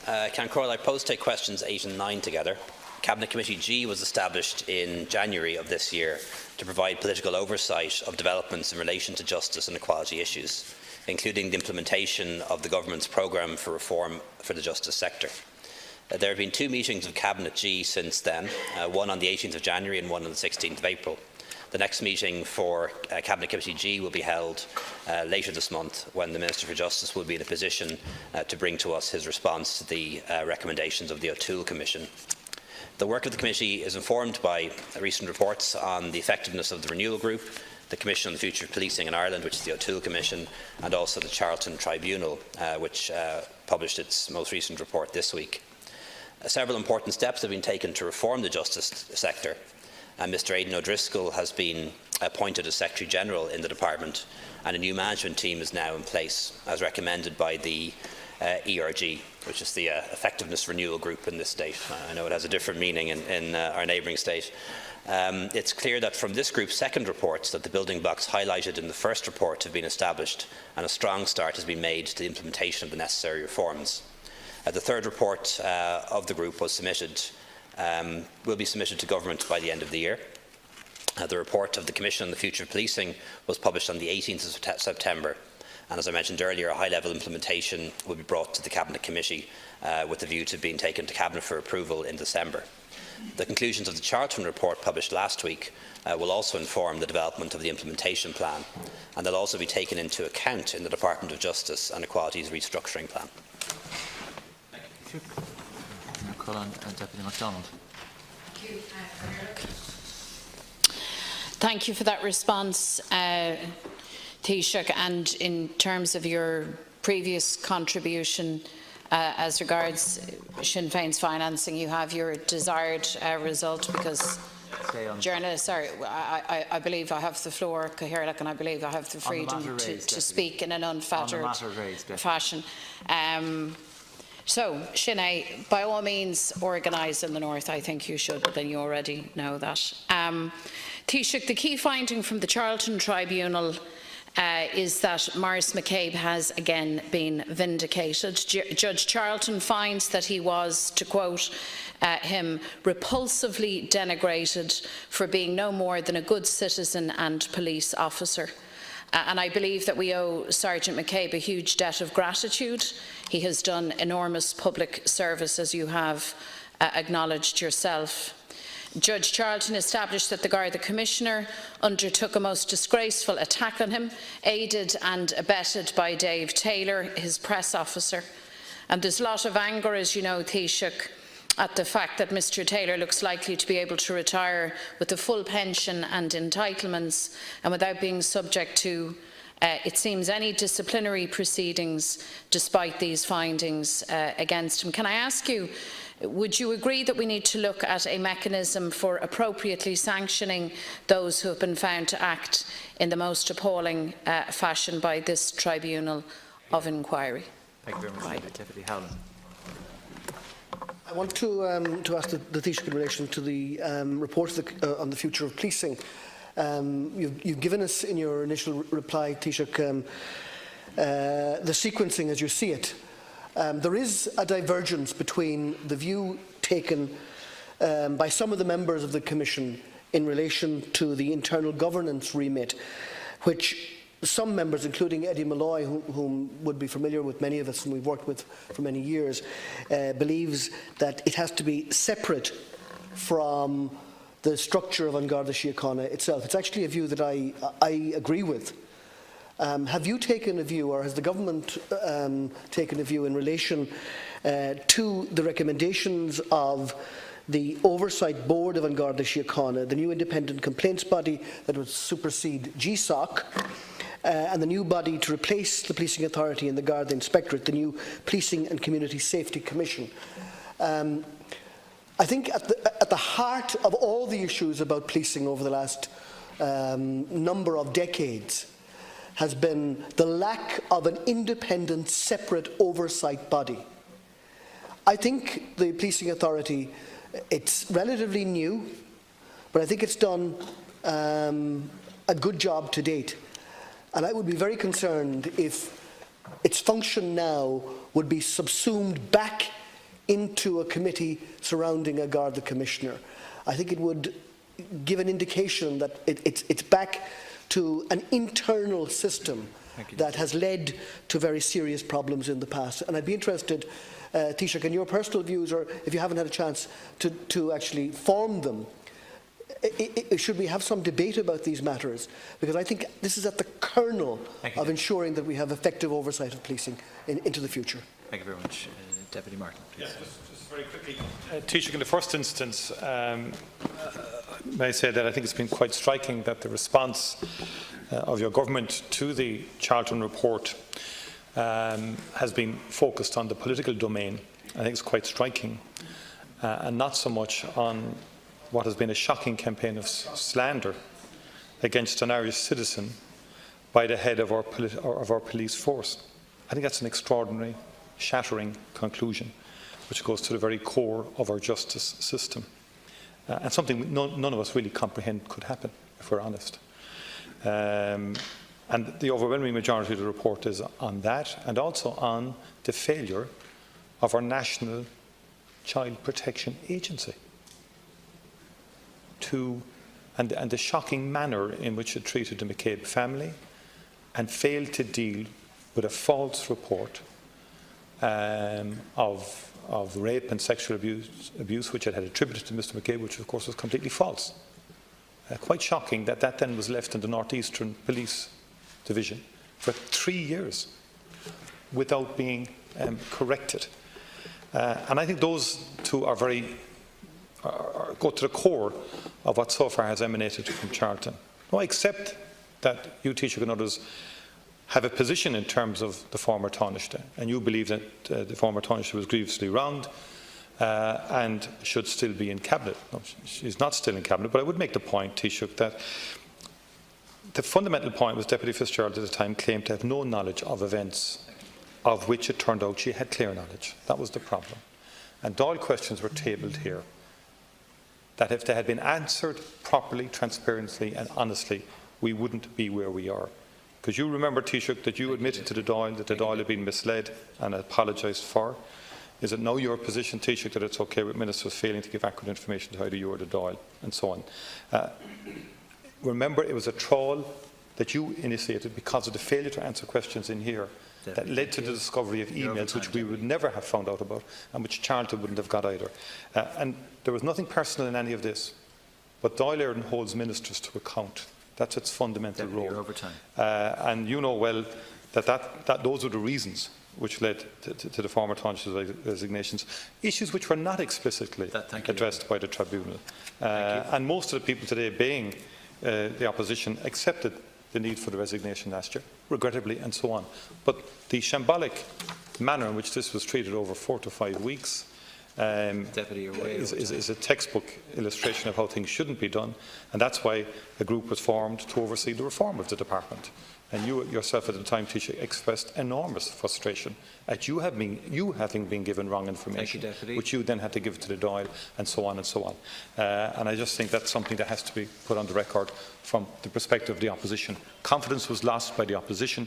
Can I pose take questions 8 and 9 together? Cabinet Committee G was established in January of this year to provide political oversight of developments in relation to justice and equality issues, including the implementation of the Government's programme for reform for the justice sector. There have been 2 meetings of Cabinet G since then, one on the 18th of January and one on the 16th of April. The next meeting for Cabinet Committee G will be held later this month, when the Minister for Justice will be in a position to bring to us his response to the recommendations of the O'Toole Commission. The work of the committee is informed by recent reports on the effectiveness of the Renewal Group, the Commission on the Future of Policing in Ireland, which is the O'Toole Commission, and also the Charlton Tribunal, which published its most recent report this week. Several important steps have been taken to reform the justice sector, and Mr Aidan O'Driscoll has been appointed as Secretary-General in the Department, and a new management team is now in place, as recommended by the ERG, which is the Effectiveness Renewal Group in this state. I know it has a different meaning in our neighbouring state. It's clear that from this group's second reports that the building blocks highlighted in the first report have been established, and a strong start has been made to the implementation of the necessary reforms. The third report of the group was will be submitted to Government by the end of the year. The report of the Commission on the Future of Policing was published on the 18th of September. And as I mentioned earlier, a high-level implementation will be brought to the Cabinet Committee with a view to being taken to Cabinet for approval in December. The conclusions of the Charlton report published last week will also inform the development of the implementation plan, and they'll also be taken into account in the Department of Justice and Equality's restructuring plan. Thank you. Deputy McDonald. Thank you for that response, Taoiseach, and in terms of your previous contribution as regards Sinn Féin's financing, you have your desired result, because journalists, sorry, I believe I have the floor, Cahireach, and I believe I have the freedom to speak in an unfettered fashion. So, Sinn Féin, by all means, organise in the north. I think you should, but then you already know that. Taoiseach, the key finding from the Charlton Tribunal is that Maurice McCabe has again been vindicated. Judge Charlton finds that he was, to quote him, repulsively denigrated for being no more than a good citizen and police officer. And I believe that we owe Sergeant McCabe a huge debt of gratitude. He has done enormous public service, as you have acknowledged yourself. Judge Charlton established that the Garda Commissioner undertook a most disgraceful attack on him, aided and abetted by Dave Taylor, his press officer. And there's a lot of anger, as you know, Taoiseach, at the fact that Mr Taylor looks likely to be able to retire with a full pension and entitlements, and without being subject to, it seems, any disciplinary proceedings despite these findings against him. Can I ask you, would you agree that we need to look at a mechanism for appropriately sanctioning those who have been found to act in the most appalling fashion by this tribunal of inquiry? Thank you very much, Deputy Howlin. I want to ask the Taoiseach in relation to the report on the future of policing. You've given us in your initial reply, Taoiseach, the sequencing as you see it. There is a divergence between the view taken by some of the members of the Commission in relation to the internal governance remit, which some members, including Eddie Malloy, whom would be familiar with many of us and we've worked with for many years, believes that it has to be separate from the structure of An Garda Síochána itself. It's actually a view that I agree with. Have you taken a view, or has the government taken a view in relation to the recommendations of the Oversight Board of An Garda Síochána, the new independent complaints body that would supersede GSOC, and the new body to replace the Policing Authority and the Garda Inspectorate, the new Policing and Community Safety Commission? I think at the heart of all the issues about policing over the last number of decades has been the lack of an independent, separate oversight body. I think the Policing Authority, it's relatively new, but I think it's done a good job to date. And I would be very concerned if its function now would be subsumed back into a committee surrounding a Garda Commissioner. I think it would give an indication that it's back to an internal system that has led to very serious problems in the past. And I'd be interested, Taoiseach, in your personal views, or if you haven't had a chance to actually form them, should we have some debate about these matters? Because I think this is at the kernel of ensuring that we have effective oversight of policing into the future. Thank you very much. Deputy Martin, please. Yeah, just very quickly. Taoiseach, in the first instance, may I say that I think it's been quite striking that the response of your government to the Charlton report has been focused on the political domain. I think it's quite striking, and not so much on what has been a shocking campaign of slander against an Irish citizen by the head of our police force. I think that's an extraordinary, shattering conclusion, which goes to the very core of our justice system, and something none of us really comprehend could happen, if we're honest. And the overwhelming majority of the report is on that, and also on the failure of our National Child Protection Agency and the shocking manner in which it treated the McCabe family and failed to deal with a false report of rape and sexual abuse which it had attributed to Mr McCabe, which of course was completely false. Quite shocking that that then was left in the North Eastern Police Division for 3 years without being corrected. And I think those two are go to the core of what so far has emanated from Charlton. No, I accept that you, Taoiseach, and others have a position in terms of the former Taoiseach, and you believe that the former Taoiseach was grievously wronged and should still be in Cabinet. No, she's not still in Cabinet, but I would make the point, Taoiseach, that the fundamental point was Deputy Fitzgerald at the time claimed to have no knowledge of events of which it turned out she had clear knowledge. That was the problem. And Dáil questions were tabled here that if they had been answered properly, transparently and honestly, we wouldn't be where we are. Because you remember, Taoiseach, that you admitted to the Dáil that the Dáil had been misled and apologised for. Is it now your position, Taoiseach, that it's okay with ministers failing to give accurate information to either you or the Dáil, and so on? Remember, it was a trawl that you initiated because of the failure to answer questions in here that led to the discovery of emails which we would never have found out about and which Charlton wouldn't have got either. And there was nothing personal in any of this, but Dáil Éireann holds ministers to account. That's its fundamental role. And you know well that those were the reasons which led to the former Taoiseach's resignations, issues which were not explicitly addressed by the tribunal. And most of the people today being the opposition accepted the need for the resignation last year, regrettably, and so on. But the shambolic manner in which this was treated over 4 to 5 weeks is a textbook illustration of how things shouldn't be done, and that's why a group was formed to oversee the reform of the department. And you yourself at the time, Taoiseach, expressed enormous frustration at you having been given wrong information, which you then had to give to the Dáil, and so on and so on. And I just think that's something that has to be put on the record from the perspective of the opposition. Confidence was lost by the opposition.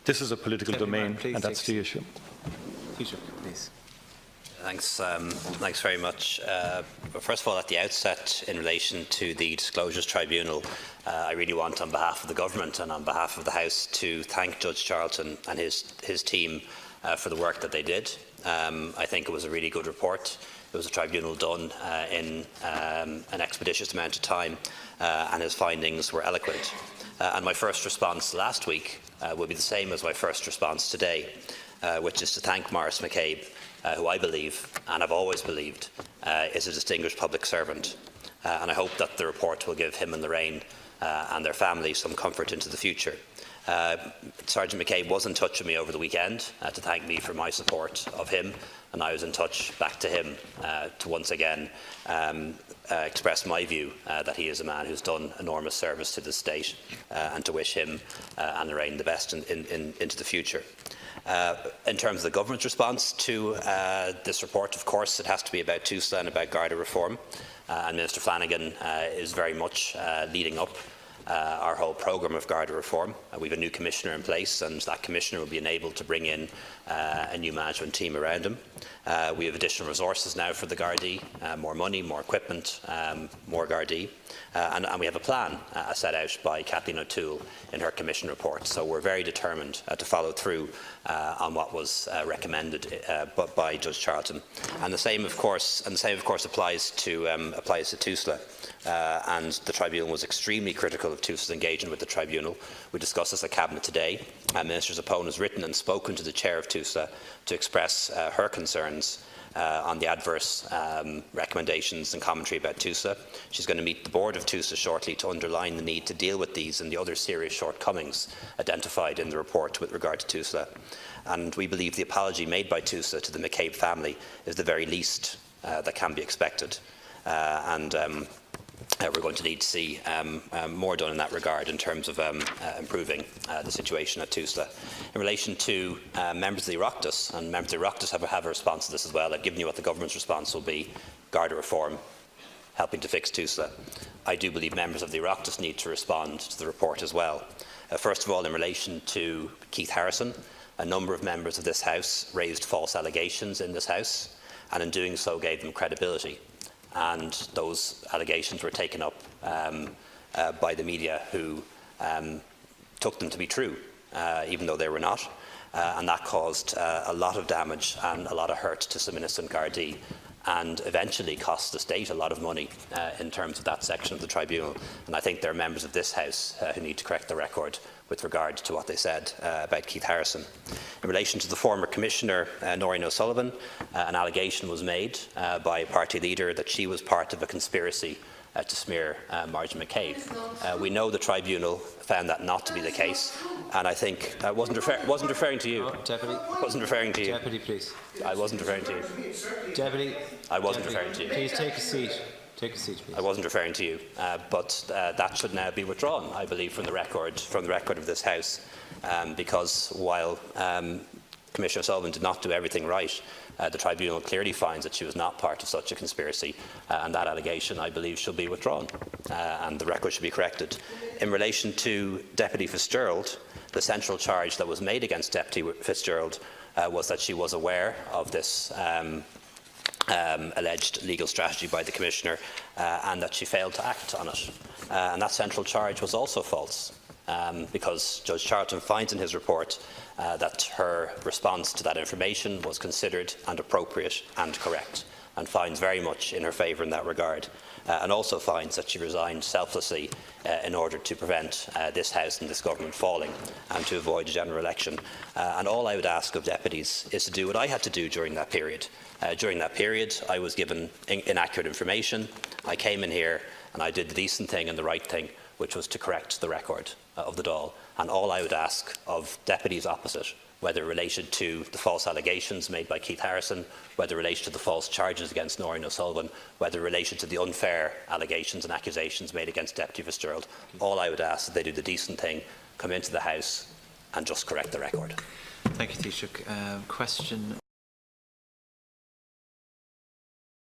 This is a political domain, and that's the issue. Taoiseach, please. Thanks very much. First of all, at the outset, in relation to the Disclosures Tribunal, I really want, on behalf of the Government and on behalf of the House, to thank Judge Charlton and his team for the work that they did. I think it was a really good report. It was a tribunal done in an expeditious amount of time, and his findings were eloquent. And my first response last week will be the same as my first response today, which is to thank Maurice McCabe, who I believe, and I've always believed, is a distinguished public servant. And I hope that the report will give him and Lorraine and their family some comfort into the future. Sergeant McCabe was in touch with me over the weekend to thank me for my support of him, and I was in touch back to him to once again express my view that he is a man who's done enormous service to the state, and to wish him and Lorraine the best into the future. In terms of the Government's response to this report, of course, it has to be about TUSLA and about Garda reform, and Minister Flanagan is very much leading up our whole programme of Garda reform. We have a new commissioner in place, and that commissioner will be enabled to bring in a new management team around him. We have additional resources now for the Gardaí, more money, more equipment, more Gardaí, and we have a plan set out by Kathleen O'Toole in her commission report. So we're very determined to follow through on what was recommended by Judge Charlton. And the same, of course, applies to TUSLA. And the Tribunal was extremely critical of TUSLA's engagement with the Tribunal. We discussed this at Cabinet today. Minister Zappone has written and spoken to the Chair of TUSLA to express her concerns on the adverse recommendations and commentary about TUSLA. She's going to meet the board of TUSLA shortly to underline the need to deal with these and the other serious shortcomings identified in the report with regard to TUSLA. And we believe the apology made by TUSLA to the McCabe family is the very least that can be expected. We're going to need to see more done in that regard in terms of improving the situation at TUSLA. In relation to members of the Oireachtas, and members of the Oireachtas have a response to this as well. I've given you what the government's response will be: Garda reform, helping to fix TUSLA. I do believe members of the Oireachtas need to respond to the report as well. First of all, in relation to Keith Harrison, a number of members of this House raised false allegations in this House, and in doing so gave them credibility. And those allegations were taken up by the media, who took them to be true, even though they were not. And that caused a lot of damage and a lot of hurt to some innocent Gardaí, and eventually cost the state a lot of money in terms of that section of the Tribunal. And I think there are members of this House who need to correct the record with regard to what they said about Keith Harrison. In relation to the former Commissioner, Noreen O'Sullivan, an allegation was made by a party leader that she was part of a conspiracy to smear Martin McCabe. We know the Tribunal found that not to be the case, and I think I wasn't referring to you. Oh, Deputy. Wasn't referring to you. Deputy, please. I wasn't referring to you. Deputy. I wasn't referring to you. Please take a seat. Take a seat, please. I wasn't referring to you, but that should now be withdrawn, I believe, from the record of this House, because while Commissioner Sullivan did not do everything right, the Tribunal clearly finds that she was not part of such a conspiracy, and that allegation, I believe, should be withdrawn, and the record should be corrected. In relation to Deputy Fitzgerald, the central charge that was made against Deputy Fitzgerald was that she was aware of this alleged legal strategy by the Commissioner, and that she failed to act on it. And that central charge was also false, because Judge Charlton finds in his report that her response to that information was considered and appropriate and correct, and finds very much in her favour in that regard, and also finds that she resigned selflessly in order to prevent this House and this government falling and to avoid a general election. And all I would ask of deputies is to do what I had to do during that period. During that period, I was given inaccurate information. I came in here and I did the decent thing and the right thing, which was to correct the record of the Dáil. And all I would ask of deputies opposite, whether related to the false allegations made by Keith Harrison, whether related to the false charges against Noreen O'Sullivan, whether related to the unfair allegations and accusations made against Deputy Fitzgerald, all I would ask is that they do the decent thing, come into the House and just correct the record. Thank you, Taoiseach. Question